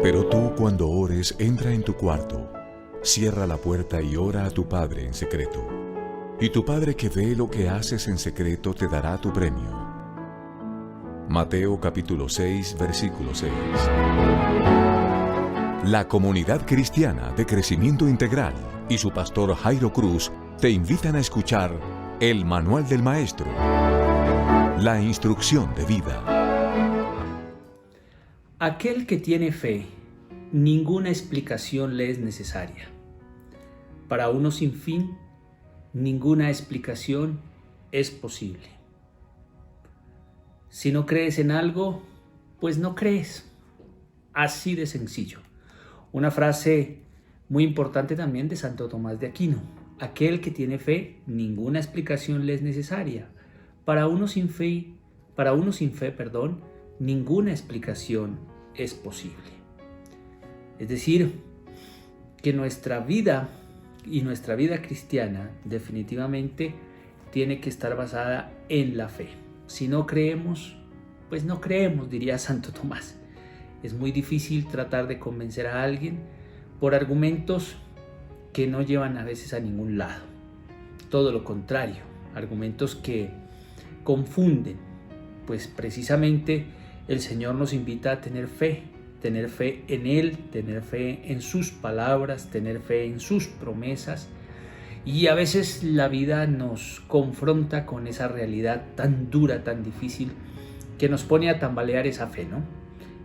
Pero tú, cuando ores, entra en tu cuarto, cierra la puerta y ora a tu Padre en secreto. Y tu Padre que ve lo que haces en secreto te dará tu premio. Mateo capítulo 6, versículo 6. La Comunidad Cristiana de Crecimiento Integral y su pastor Jairo Cruz te invitan a escuchar el Manual del Maestro, la instrucción de vida. Aquel que tiene fe, ninguna explicación le es necesaria. Para uno sin fin, ninguna explicación es posible. Si no crees en algo, pues no crees. Así de sencillo. Una frase muy importante también de Santo Tomás de Aquino. Aquel que tiene fe, ninguna explicación le es necesaria. Para uno sin fe, ninguna explicación es posible. Es decir, que nuestra vida y nuestra vida cristiana definitivamente tiene que estar basada en la fe. Si no creemos, pues no creemos, diría Santo Tomás. Es muy difícil tratar de convencer a alguien por argumentos que no llevan a veces a ningún lado. Todo lo contrario, argumentos que confunden. Pues precisamente el Señor nos invita a tener fe en Él, tener fe en sus palabras, tener fe en sus promesas. Y a veces la vida nos confronta con esa realidad tan dura, tan difícil, que nos pone a tambalear esa fe, ¿no?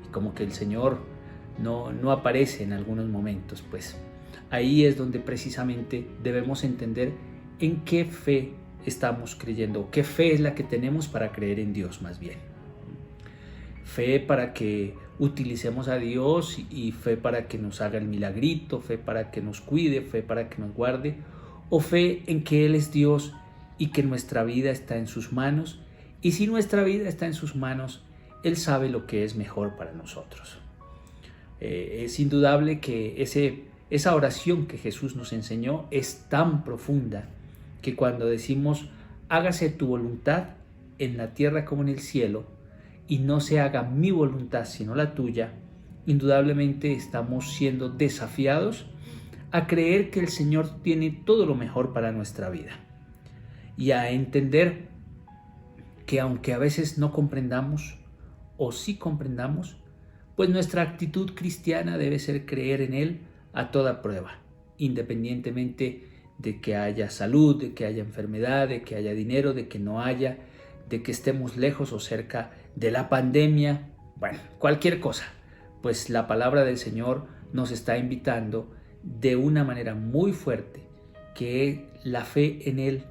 Y como que el Señor no aparece en algunos momentos, pues ahí es donde precisamente debemos entender en qué fe estamos creyendo, qué fe es la que tenemos para creer en Dios más bien. Fe para que utilicemos a Dios y fe para que nos haga el milagrito, fe para que nos cuide, fe para que nos guarde, o fe en que Él es Dios y que nuestra vida está en sus manos. Y si nuestra vida está en sus manos, Él sabe lo que es mejor para nosotros. Es indudable que esa oración que Jesús nos enseñó es tan profunda que cuando decimos hágase tu voluntad en la tierra como en el cielo y no se haga mi voluntad sino la tuya, indudablemente estamos siendo desafiados a creer que el Señor tiene todo lo mejor para nuestra vida y a entender que aunque a veces no comprendamos o sí comprendamos, pues nuestra actitud cristiana debe ser creer en Él a toda prueba, independientemente de que haya salud, de que haya enfermedad, de que haya dinero, de que no haya, de que estemos lejos o cerca de la pandemia, bueno, cualquier cosa. Pues la palabra del Señor nos está invitando de una manera muy fuerte que la fe en Él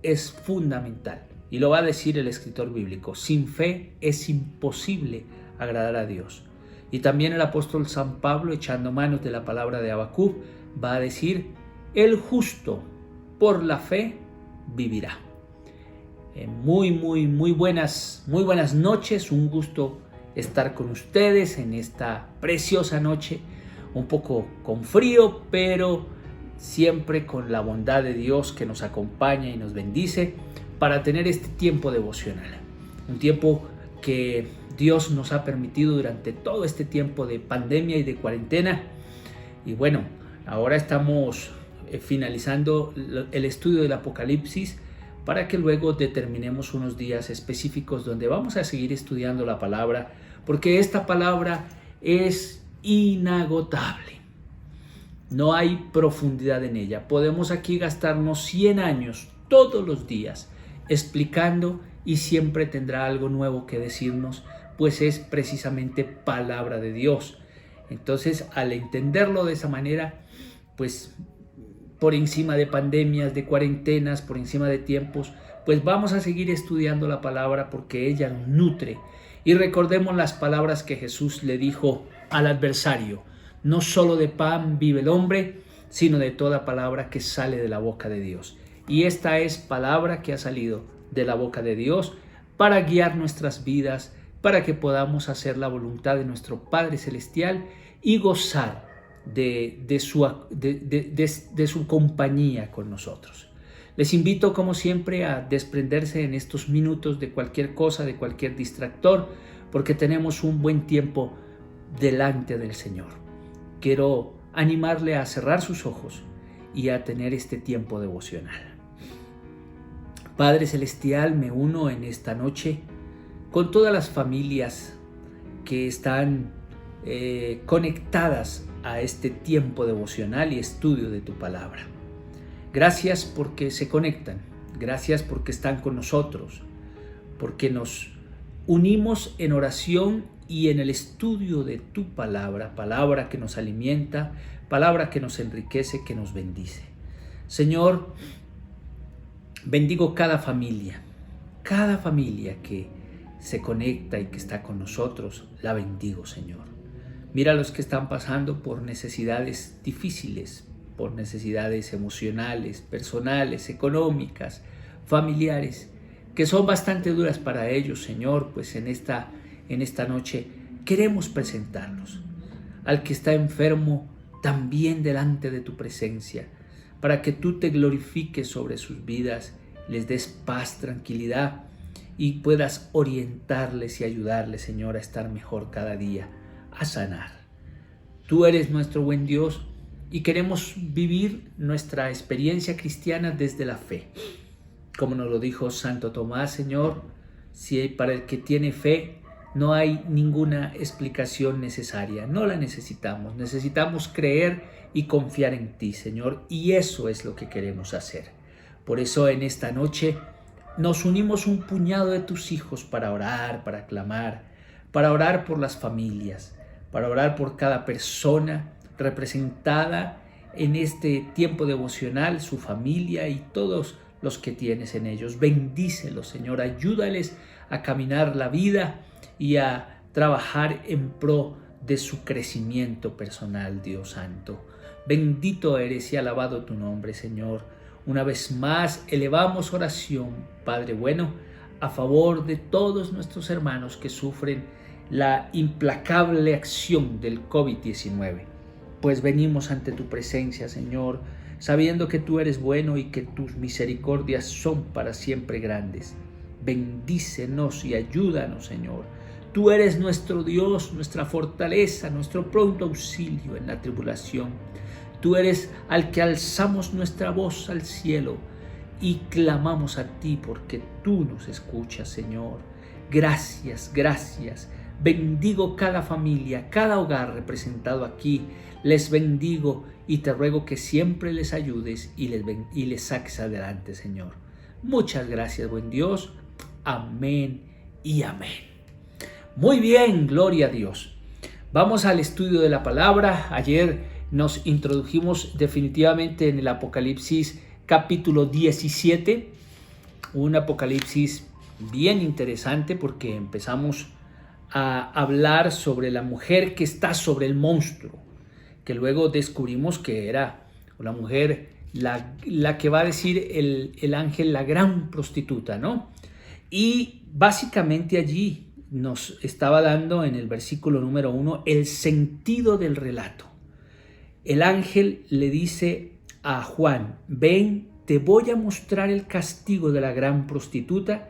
es fundamental. Y lo va a decir el escritor bíblico, sin fe es imposible agradar a Dios. Y también el apóstol San Pablo, echando manos de la palabra de Habacuc, va a decir, el justo por la fe vivirá. Muy buenas noches, un gusto estar con ustedes en esta preciosa noche, un poco con frío, pero siempre con la bondad de Dios que nos acompaña y nos bendice para tener este tiempo devocional, un tiempo que Dios nos ha permitido durante todo este tiempo de pandemia y de cuarentena. Y bueno, ahora estamos finalizando el estudio del Apocalipsis para que luego determinemos unos días específicos donde vamos a seguir estudiando la palabra, porque esta palabra es inagotable. No hay profundidad en ella. Podemos aquí gastarnos 100 años todos los días explicando y siempre tendrá algo nuevo que decirnos, pues es precisamente palabra de Dios. Entonces, al entenderlo de esa manera, pues por encima de pandemias, de cuarentenas, por encima de tiempos, pues vamos a seguir estudiando la palabra porque ella nos nutre. Y recordemos las palabras que Jesús le dijo al adversario: no solo de pan vive el hombre, sino de toda palabra que sale de la boca de Dios. Y esta es palabra que ha salido de la boca de Dios para guiar nuestras vidas, para que podamos hacer la voluntad de nuestro Padre Celestial y gozar de su compañía con nosotros. Les invito, como siempre, a desprenderse en estos minutos de cualquier cosa, de cualquier distractor, porque tenemos un buen tiempo delante del Señor. Quiero animarle a cerrar sus ojos y a tener este tiempo devocional. Padre Celestial, me uno en esta noche con todas las familias que están conectadas a este tiempo devocional y estudio de tu palabra. Gracias porque se conectan, gracias porque están con nosotros, porque nos unimos en oración y en el estudio de tu palabra, palabra que nos alimenta, palabra que nos enriquece, que nos bendice. Señor, bendigo cada familia que se conecta y que está con nosotros, la bendigo, Señor. Mira a los que están pasando por necesidades difíciles, por necesidades emocionales, personales, económicas, familiares, que son bastante duras para ellos, Señor, pues en esta noche queremos presentarlos. Al que está enfermo, también delante de tu presencia, para que tú te glorifiques sobre sus vidas, les des paz, tranquilidad y puedas orientarles y ayudarles, Señor, a estar mejor cada día, a sanar. Tú eres nuestro buen Dios y queremos vivir nuestra experiencia cristiana desde la fe. Como nos lo dijo Santo Tomás, Señor, si para el que tiene fe no hay ninguna explicación necesaria, no la necesitamos. Necesitamos creer y confiar en ti, Señor, y eso es lo que queremos hacer. Por eso en esta noche nos unimos un puñado de tus hijos para orar, para clamar, para orar por las familias, para orar por cada persona representada en este tiempo devocional, su familia y todos los que tienes en ellos. Bendícelos, Señor, ayúdales a caminar la vida y a trabajar en pro de su crecimiento personal, Dios Santo. Bendito eres y alabado tu nombre, Señor. Una vez más elevamos oración, Padre bueno, a favor de todos nuestros hermanos que sufren la implacable acción del COVID-19. Pues venimos ante tu presencia, Señor, sabiendo que tú eres bueno y que tus misericordias son para siempre grandes. Bendícenos y ayúdanos, Señor. Tú eres nuestro Dios, nuestra fortaleza, nuestro pronto auxilio en la tribulación. Tú eres al que alzamos nuestra voz al cielo y clamamos a ti porque tú nos escuchas, Señor. Gracias, gracias. Bendigo cada familia, cada hogar representado aquí. Les bendigo y te ruego que siempre les ayudes y les saques adelante, Señor. Muchas gracias, buen Dios. Amén y amén. Muy bien, gloria a Dios. Vamos al estudio de la palabra. Ayer nos introdujimos definitivamente en el Apocalipsis capítulo 17. Un Apocalipsis bien interesante porque empezamos a hablar sobre la mujer que está sobre el monstruo, que luego descubrimos que era una mujer, la que va a decir el ángel, la gran prostituta, ¿no? Y básicamente allí nos estaba dando en el versículo número 1 el sentido del relato. El ángel le dice a Juan: ven, te voy a mostrar el castigo de la gran prostituta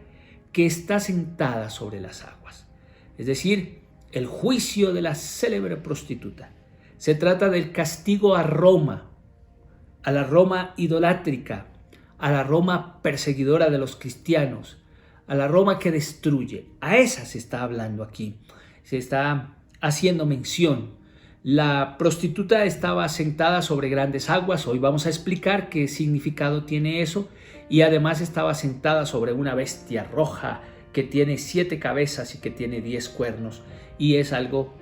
que está sentada sobre las aguas. Es decir, el juicio de la célebre prostituta. Se trata del castigo a Roma, a la Roma idolátrica, a la Roma perseguidora de los cristianos, a la Roma que destruye. A esa se está hablando aquí. Se está haciendo mención. La prostituta estaba sentada sobre grandes aguas. Hoy vamos a explicar qué significado tiene eso. Y además estaba sentada sobre una bestia roja que tiene 7 cabezas y que tiene 10 cuernos. Y es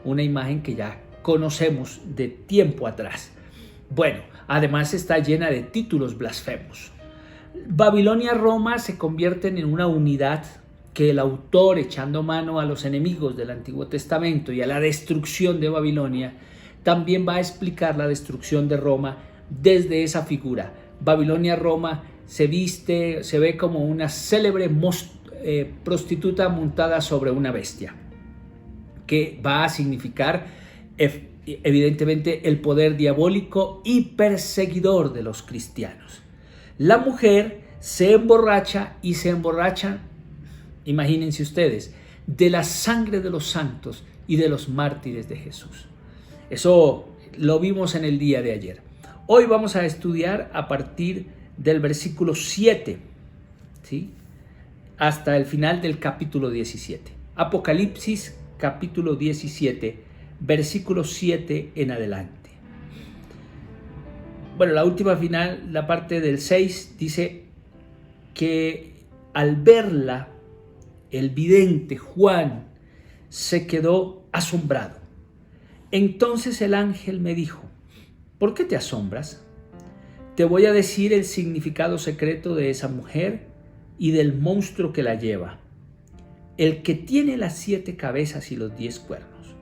una imagen que ya conocemos de tiempo atrás. Bueno, además está llena de títulos blasfemos. Babilonia y Roma se convierten en una unidad que el autor, echando mano a los enemigos del Antiguo Testamento y a la destrucción de Babilonia, también va a explicar la destrucción de Roma desde esa figura. Babilonia, Roma se ve como una célebre prostituta montada sobre una bestia, que va a significar evidentemente el poder diabólico y perseguidor de los cristianos. La mujer se emborracha y se emborracha, imagínense ustedes, de la sangre de los santos y de los mártires de Jesús. Eso lo vimos en el día de ayer. Hoy vamos a estudiar a partir del versículo 7, ¿sí?, hasta el final del capítulo 17. Apocalipsis capítulo 17, versículo 7 en adelante. Bueno, la última final, la parte del 6, dice que al verla, el vidente Juan se quedó asombrado. Entonces el ángel me dijo: ¿por qué te asombras? Te voy a decir el significado secreto de esa mujer y del monstruo que la lleva, el que tiene las 7 cabezas y los 10 cuernos.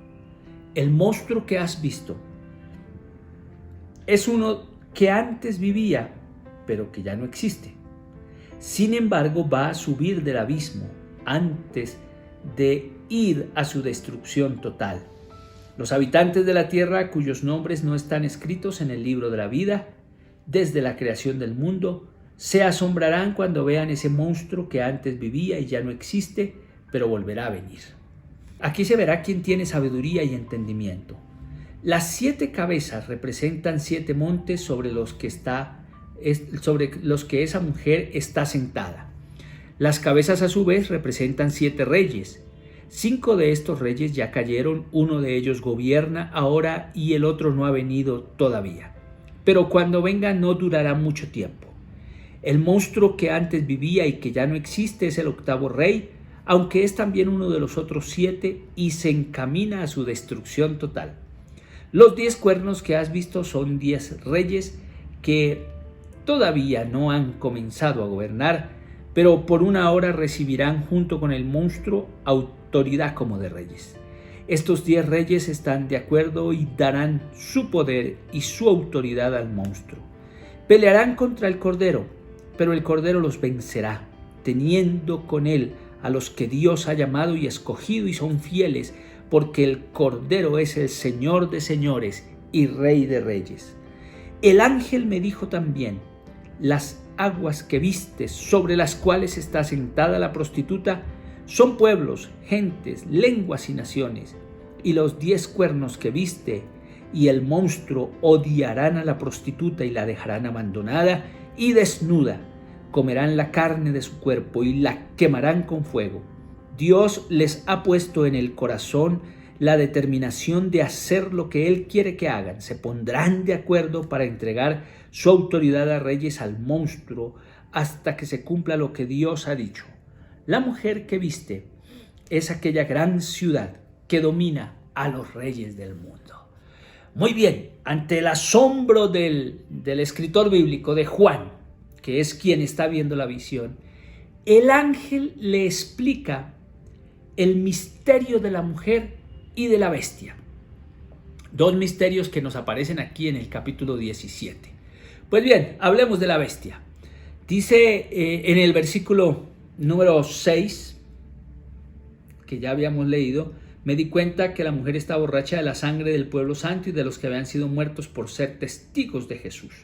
El monstruo que has visto es uno que antes vivía, pero que ya no existe. Sin embargo, va a subir del abismo antes de ir a su destrucción total. Los habitantes de la tierra, cuyos nombres no están escritos en el libro de la vida, desde la creación del mundo, se asombrarán cuando vean ese monstruo que antes vivía y ya no existe, pero volverá a venir. Aquí se verá quién tiene sabiduría y entendimiento. Las 7 cabezas representan 7 montes sobre los que esa mujer está sentada. Las cabezas a su vez representan 7 reyes. 5 de estos reyes ya cayeron, uno de ellos gobierna ahora y el otro no ha venido todavía. Pero cuando venga no durará mucho tiempo. El monstruo que antes vivía y que ya no existe es el 8º rey, aunque es también uno de los otros 7 y se encamina a su destrucción total. Los 10 cuernos que has visto son 10 reyes que todavía no han comenzado a gobernar, pero por una hora recibirán junto con el monstruo autoridad como de reyes. Estos 10 reyes están de acuerdo y darán su poder y su autoridad al monstruo. Pelearán contra el Cordero, pero el Cordero los vencerá, teniendo con él a los que Dios ha llamado y escogido y son fieles, porque el Cordero es el Señor de señores y Rey de reyes. El ángel me dijo también: las aguas que viste, sobre las cuales está sentada la prostituta, son pueblos, gentes, lenguas y naciones. Y los 10 cuernos que viste y el monstruo odiarán a la prostituta y la dejarán abandonada y desnuda. Comerán la carne de su cuerpo y la quemarán con fuego. Dios les ha puesto en el corazón la determinación de hacer lo que Él quiere que hagan. Se pondrán de acuerdo para entregar su autoridad a reyes al monstruo hasta que se cumpla lo que Dios ha dicho. La mujer que viste es aquella gran ciudad que domina a los reyes del mundo. Muy bien, ante el asombro del escritor bíblico de Juan, que es quien está viendo la visión, el ángel le explica el misterio de la mujer y de la bestia. 2 misterios que nos aparecen aquí en el capítulo 17. Pues bien, hablemos de la bestia. Dice en el versículo número 6, que ya habíamos leído: me di cuenta que la mujer está borracha de la sangre del pueblo santo y de los que habían sido muertos por ser testigos de Jesús.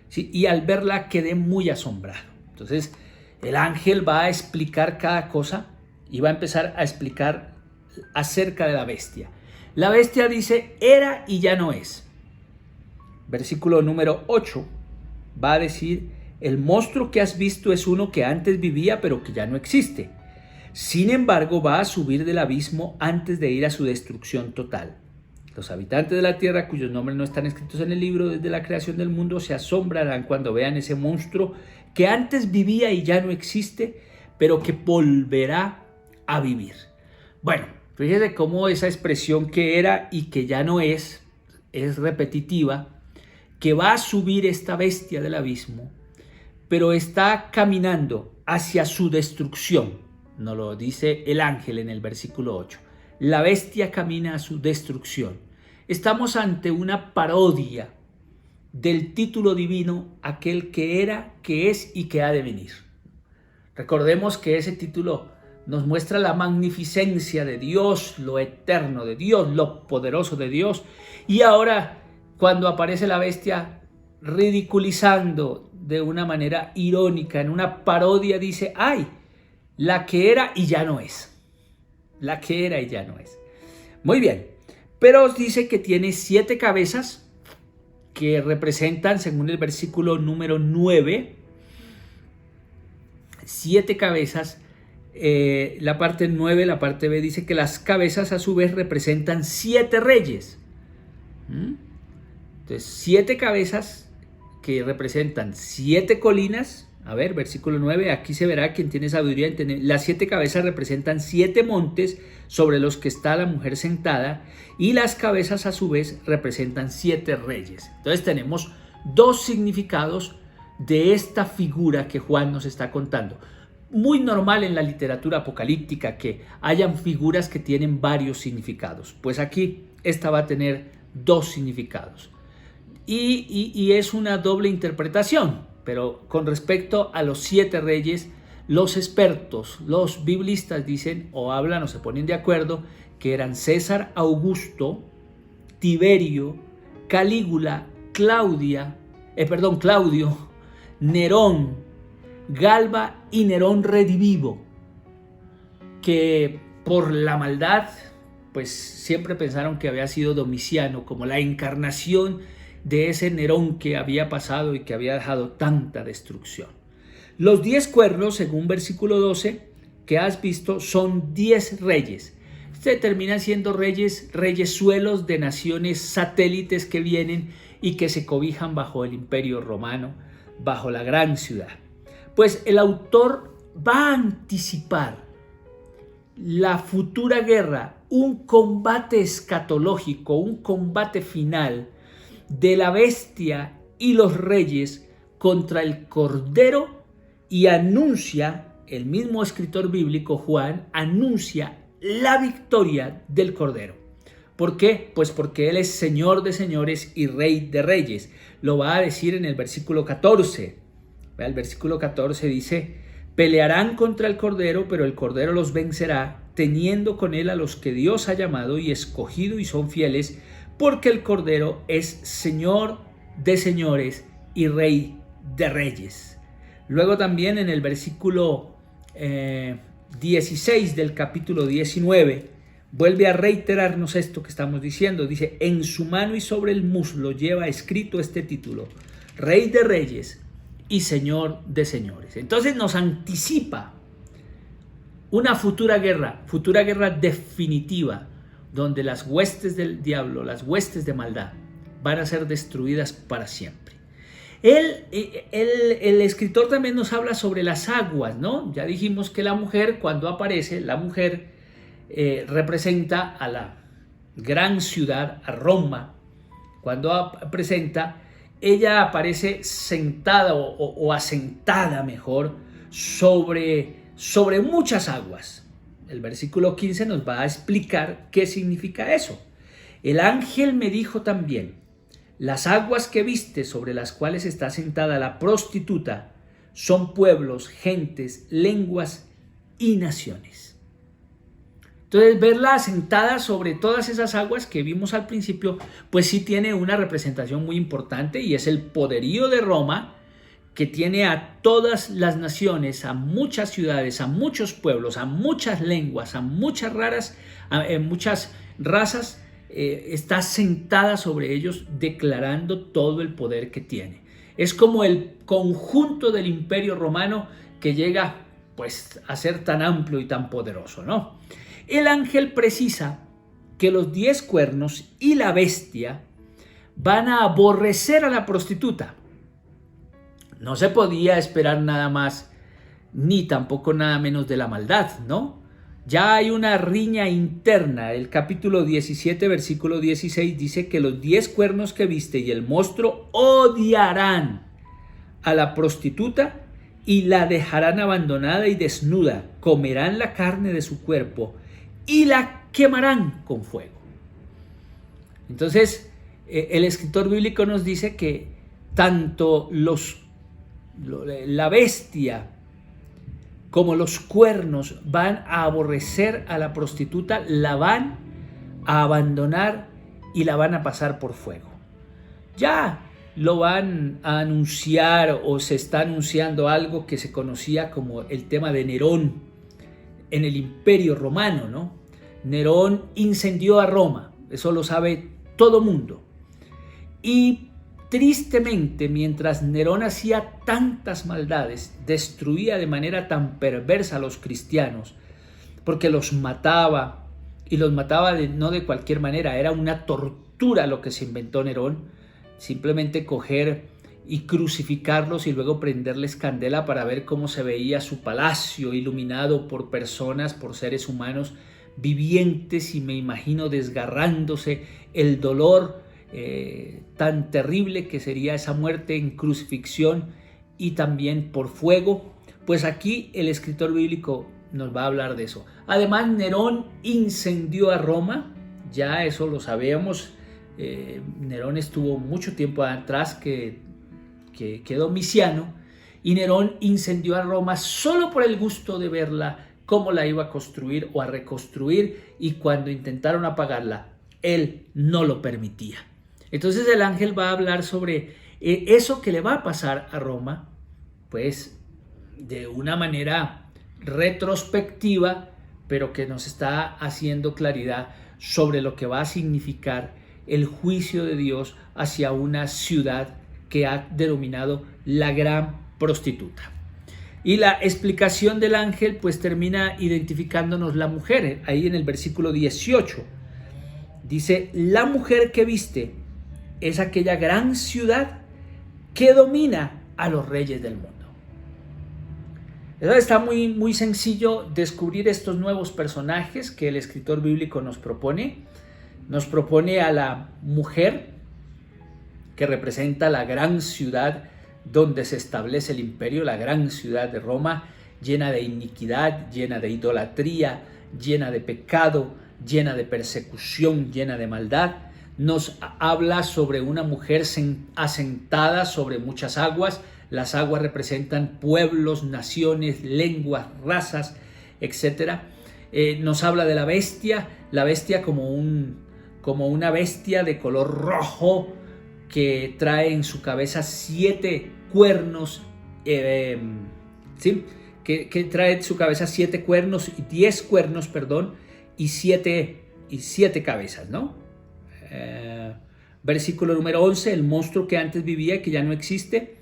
¿Sí? Y al verla quedé muy asombrado. Entonces el ángel va a explicar cada cosa y va a empezar a explicar acerca de la bestia. La bestia dice: era y ya no es. Versículo número 8 va a decir: el monstruo que has visto es uno que antes vivía pero que ya no existe. Sin embargo, va a subir del abismo antes de ir a su destrucción total. Los habitantes de la tierra, cuyos nombres no están escritos en el libro desde la creación del mundo, se asombrarán cuando vean ese monstruo que antes vivía y ya no existe, pero que volverá a vivir. Bueno, fíjese cómo esa expresión que era y que ya no es repetitiva, que va a subir esta bestia del abismo, pero está caminando hacia su destrucción. Nos lo dice el ángel en el versículo 8. La bestia camina a su destrucción. Estamos ante una parodia del título divino, aquel que era, que es y que ha de venir. Recordemos que ese título nos muestra la magnificencia de Dios, lo eterno de Dios, lo poderoso de Dios. Y ahora, cuando aparece la bestia ridiculizando de una manera irónica, en una parodia, dice: ¡ay! La que era y ya no es. la que era y ya no es. Muy bien, pero dice que tiene 7 cabezas que representan, según el versículo número 9, 7 cabezas. La parte 9, la parte B, dice que las cabezas a su vez representan 7 reyes. Entonces, 7 cabezas que representan 7 colinas. A ver, versículo 9, aquí se verá quien tiene sabiduría. Las 7 cabezas representan 7 montes sobre los que está la mujer sentada, y las cabezas a su vez representan 7 reyes. Entonces tenemos 2 significados de esta figura que Juan nos está contando. Muy normal en la literatura apocalíptica que hayan figuras que tienen varios significados. Pues aquí esta va a tener 2 significados. Y es una doble interpretación, pero con respecto a los 7 reyes, los expertos, los biblistas dicen o hablan o se ponen de acuerdo que eran César Augusto, Tiberio, Calígula, Claudio, Nerón, Galba y Nerón redivivo, que por la maldad pues siempre pensaron que había sido Domiciano, como la encarnación de ese Nerón que había pasado y que había dejado tanta destrucción. Los 10 cuernos, según versículo 12 que has visto, son 10 reyes. Terminan siendo reyesuelos de naciones satélites que vienen y que se cobijan bajo el imperio romano, bajo la gran ciudad. Pues el autor va a anticipar la futura guerra, un combate escatológico, un combate final de la bestia y los reyes contra el Cordero, y anuncia, el mismo escritor bíblico Juan, anuncia la victoria del Cordero. ¿Por qué? Pues porque Él es Señor de señores y Rey de reyes. Lo va a decir en el versículo 14. El versículo 14 dice: pelearán contra el Cordero, pero el Cordero los vencerá, teniendo con él a los que Dios ha llamado y escogido y son fieles, porque el Cordero es Señor de señores y Rey de reyes. Luego también en el versículo 16 del capítulo 19 vuelve a reiterarnos esto que estamos diciendo. Dice: en su mano y sobre el muslo lleva escrito este título: Rey de reyes y Señor de señores. Entonces nos anticipa una futura guerra definitiva, donde las huestes del diablo, las huestes de maldad, van a ser destruidas para siempre. El escritor también nos habla sobre las aguas, ¿no? Ya dijimos que la mujer, cuando aparece, la mujer representa a la gran ciudad, a Roma. Cuando presenta, ella aparece sentada o asentada mejor sobre muchas aguas. El versículo 15 nos va a explicar qué significa eso. El ángel me dijo también: las aguas que viste sobre las cuales está sentada la prostituta son pueblos, gentes, lenguas y naciones. Entonces, verla sentada sobre todas esas aguas que vimos al principio, pues sí tiene una representación muy importante, y es el poderío de Roma, que tiene a todas las naciones, a muchas ciudades, a muchos pueblos, a muchas lenguas, a muchas muchas razas. Está sentada sobre ellos, declarando todo el poder que tiene. Es como el conjunto del imperio romano que llega pues a ser tan amplio y tan poderoso, ¿no? El ángel precisa que los 10 cuernos y la bestia van a aborrecer a la prostituta. No se podía esperar nada más ni tampoco nada menos de la maldad, ¿no? Ya hay una riña interna. El capítulo 17, versículo 16 dice que los 10 cuernos que viste y el monstruo odiarán a la prostituta y la dejarán abandonada y desnuda. Comerán la carne de su cuerpo y la quemarán con fuego. Entonces, el escritor bíblico nos dice que tanto la bestia como los cuernos van a aborrecer a la prostituta, la van a abandonar y la van a pasar por fuego. Ya lo van a anunciar, o se está anunciando algo que se conocía como el tema de Nerón en el Imperio Romano, ¿no? Nerón incendió a Roma, eso lo sabe todo mundo. Y tristemente, mientras Nerón hacía tantas maldades, destruía de manera tan perversa a los cristianos, porque los mataba, y los mataba no de cualquier manera, era una tortura lo que se inventó Nerón, simplemente coger y crucificarlos y luego prenderles candela para ver cómo se veía su palacio iluminado por personas, por seres humanos vivientes, y me imagino desgarrándose el dolor tan terrible que sería esa muerte en crucifixión y también por fuego. Pues aquí el escritor bíblico nos va a hablar de eso. Además, Nerón incendió a Roma, ya eso lo sabemos. Nerón estuvo mucho tiempo atrás que Domiciano, y Nerón incendió a Roma solo por el gusto de verla, cómo la iba a construir o a reconstruir, y cuando intentaron apagarla, él no lo permitía. Entonces el ángel va a hablar sobre eso que le va a pasar a Roma, pues de una manera retrospectiva, pero que nos está haciendo claridad sobre lo que va a significar el juicio de Dios hacia una ciudad que ha denominado la gran prostituta. Y la explicación del ángel pues termina identificándonos la mujer, ahí en el versículo 18. Dice, la mujer que viste es aquella gran ciudad que domina a los reyes del mundo. Está muy sencillo descubrir estos nuevos personajes que el escritor bíblico nos propone. Nos propone a la mujer, que representa la gran ciudad donde se establece el imperio, la gran ciudad de Roma, llena de iniquidad, llena de idolatría, llena de pecado, llena de persecución, llena de maldad. Nos habla sobre una mujer asentada sobre muchas aguas. Las aguas representan pueblos, naciones, lenguas, razas, etc. Nos habla de la bestia como una bestia de color rojo, que trae en su cabeza 7 cuernos, que trae en su cabeza 7 cuernos, 10 cuernos, perdón, y 7 cabezas, ¿no? Versículo número 11, el monstruo que antes vivía, que ya no existe,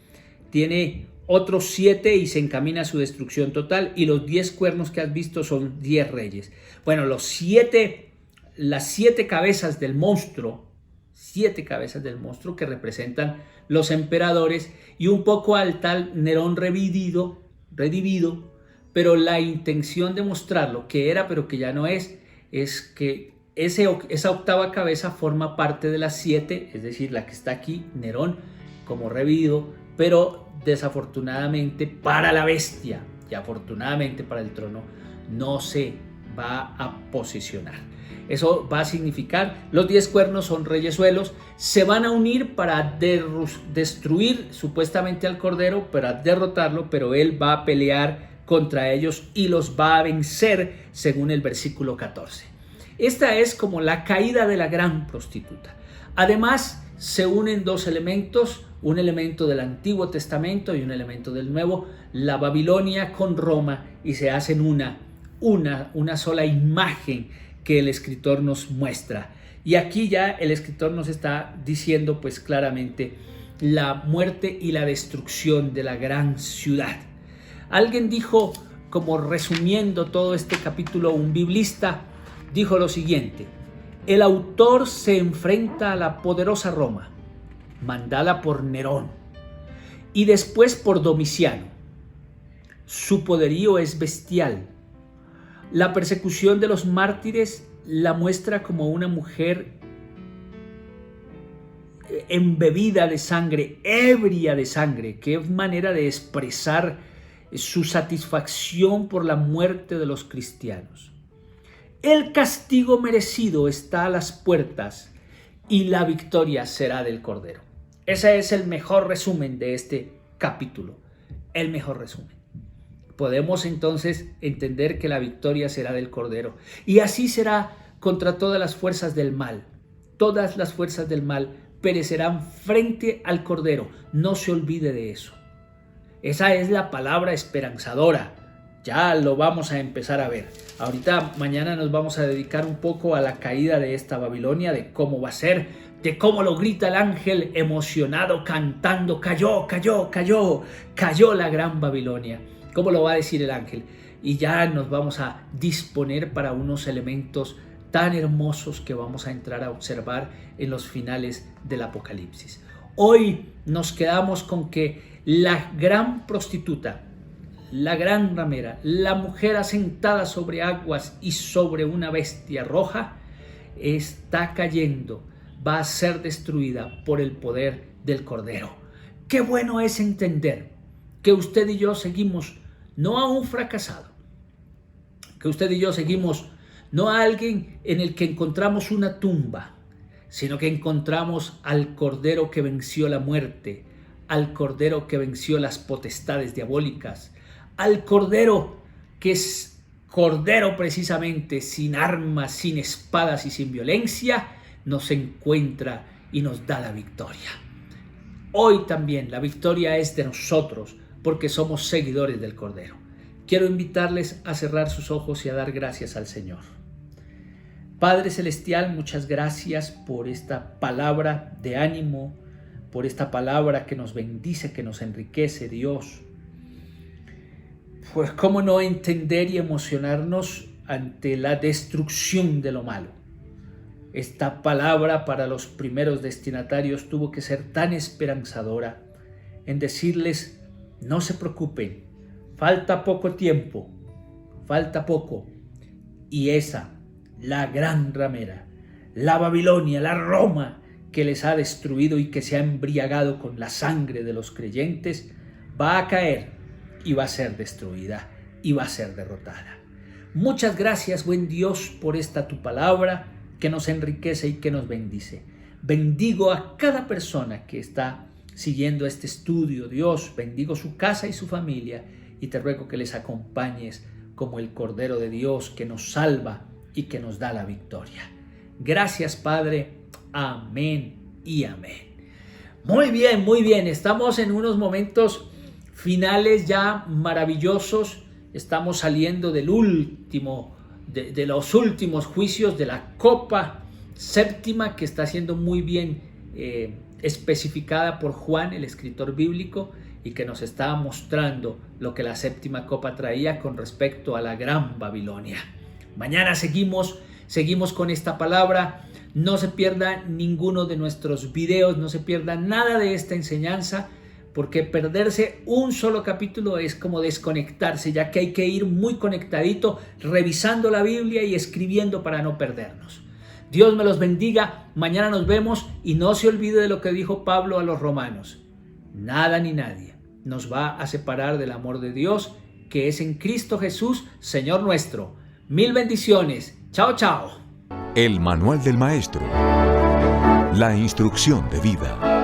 tiene otros 7 y se encamina a su destrucción total, y los 10 cuernos que has visto son 10 reyes. Bueno, las 7 cabezas del monstruo, 7 cabezas del monstruo que representan los emperadores, y un poco al tal Nerón redimido, pero la intención de mostrar lo que era pero que ya no es que esa octava cabeza forma parte de las 7, es decir, la que está aquí, Nerón, como revivido, pero desafortunadamente para la bestia y afortunadamente para el trono no se va a posicionar. Eso va a significar, los 10 cuernos son reyesuelos, se van a unir para destruir supuestamente al Cordero, para derrotarlo, pero él va a pelear contra ellos y los va a vencer, según el versículo 14. Esta es como la caída de la gran prostituta. Además, se unen 2 elementos, un elemento del Antiguo Testamento y un elemento del Nuevo, la Babilonia con Roma, y se hacen una sola imagen que el escritor nos muestra. Y aquí ya el escritor nos está diciendo pues claramente la muerte y la destrucción de la gran ciudad. Alguien dijo, como resumiendo todo este capítulo, un biblista dijo lo siguiente: el autor se enfrenta a la poderosa Roma, mandada por Nerón y después por Domiciano. Su poderío es bestial. La persecución de los mártires la muestra como una mujer embebida de sangre, ebria de sangre. Qué manera de expresar su satisfacción por la muerte de los cristianos. El castigo merecido está a las puertas y la victoria será del Cordero. Ese es el mejor resumen de este capítulo, el mejor resumen. Podemos entonces entender que la victoria será del Cordero, y así será contra todas las fuerzas del mal. Todas las fuerzas del mal perecerán frente al Cordero. No se olvide de eso. Esa es la palabra esperanzadora. Ya lo vamos a empezar a ver. Ahorita, mañana nos vamos a dedicar un poco a la caída de esta Babilonia, de cómo va a ser, de cómo lo grita el ángel emocionado, cantando, cayó, cayó, cayó, cayó la gran Babilonia. ¿Cómo lo va a decir el ángel? Y ya nos vamos a disponer para unos elementos tan hermosos que vamos a entrar a observar en los finales del Apocalipsis. Hoy nos quedamos con que la gran prostituta, la gran ramera, la mujer asentada sobre aguas y sobre una bestia roja, está cayendo, va a ser destruida por el poder del Cordero. Qué bueno es entender que usted y yo seguimos no a un fracasado, que usted y yo seguimos no a alguien en el que encontramos una tumba, sino que encontramos al Cordero que venció la muerte, al Cordero que venció las potestades diabólicas, al Cordero que es Cordero precisamente, sin armas, sin espadas y sin violencia, nos encuentra y nos da la victoria. Hoy también la victoria es de nosotros porque somos seguidores del Cordero. Quiero invitarles a cerrar sus ojos y a dar gracias al Señor. Padre Celestial, muchas gracias por esta palabra de ánimo, por esta palabra que nos bendice, que nos enriquece, Dios. Pues cómo no entender y emocionarnos ante la destrucción de lo malo. Esta palabra para los primeros destinatarios tuvo que ser tan esperanzadora en decirles, no se preocupen, falta poco tiempo, falta poco. Y esa, la gran ramera, la Babilonia, la Roma que les ha destruido y que se ha embriagado con la sangre de los creyentes, va a caer y va a ser destruida y va a ser derrotada. Muchas gracias, buen Dios, por esta tu palabra que nos enriquece y que nos bendice. Bendigo a cada persona que está siguiendo este estudio, Dios, bendigo su casa y su familia y te ruego que les acompañes como el Cordero de Dios que nos salva y que nos da la victoria. Gracias, Padre. Amén y amén. Muy bien. Estamos en unos momentos finales ya maravillosos. Estamos saliendo del último, de los últimos juicios de la copa séptima, que está siendo muy bien especificada por Juan, el escritor bíblico, y que nos está mostrando lo que la séptima copa traía con respecto a la gran Babilonia. Mañana seguimos con esta palabra. No se pierda ninguno de nuestros videos, no se pierda nada de esta enseñanza, porque perderse un solo capítulo es como desconectarse, ya que hay que ir muy conectadito, revisando la Biblia y escribiendo para no perdernos. Dios me los bendiga, mañana nos vemos y no se olvide de lo que dijo Pablo a los romanos. Nada ni nadie nos va a separar del amor de Dios, que es en Cristo Jesús, Señor nuestro. Mil bendiciones. Chao, chao. El Manual del Maestro. La instrucción de vida.